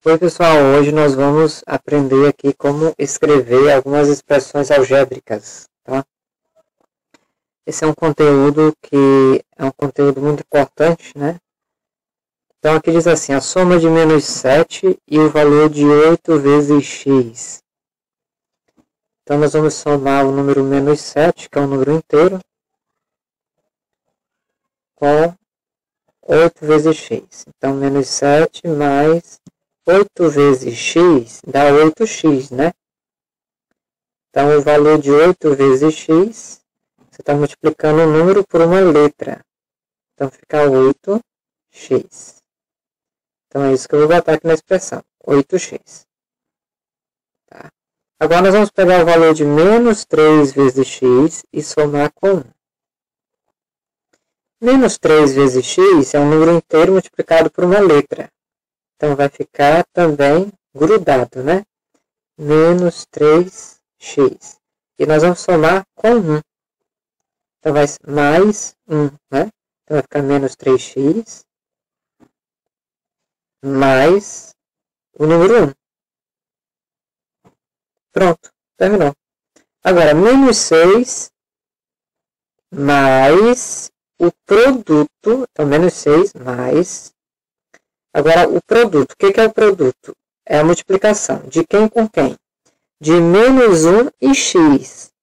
Oi pessoal, hoje nós vamos aprender aqui como escrever algumas expressões algébricas, tá? Esse é um conteúdo que é um conteúdo muito importante, né? Então aqui diz assim, a soma de menos 7 e o valor de 8 vezes x. Então nós vamos somar o número menos 7, que é um número inteiro, com 8 vezes x. Então menos 7 mais 8 vezes x dá 8x, né? Então, o valor de 8 vezes x, você está multiplicando o número por uma letra. Então, fica 8x. Então, é isso que eu vou botar aqui na expressão, 8x. Tá? Agora, nós vamos pegar o valor de menos 3 vezes x e somar com 1. Menos 3 vezes x é um número inteiro multiplicado por uma letra. Então, vai ficar também grudado, né? Menos 3x. E nós vamos somar com 1. Então, vai mais 1, né? Então, vai ficar menos 3x mais o número 1. Pronto, terminou. Agora, menos 6 mais o produto. Então, menos 6 mais... Agora, o produto. O que é o produto? É a multiplicação. De quem com quem? De menos 1 e x.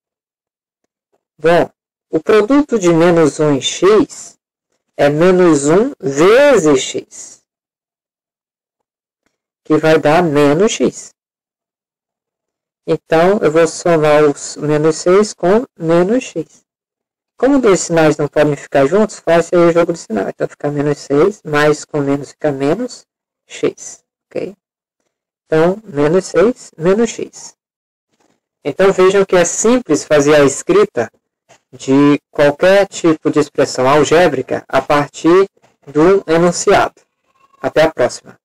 Bom, o produto de menos 1 e x é menos 1 vezes x. Que vai dar menos x. Então, eu vou somar os menos 6 com menos x. Como dois sinais não podem ficar juntos, faça aí o jogo de sinal. Então, fica menos 6, mais com menos fica menos x. Ok? Então, menos 6, menos x. Então, vejam que é simples fazer a escrita de qualquer tipo de expressão algébrica a partir do enunciado. Até a próxima.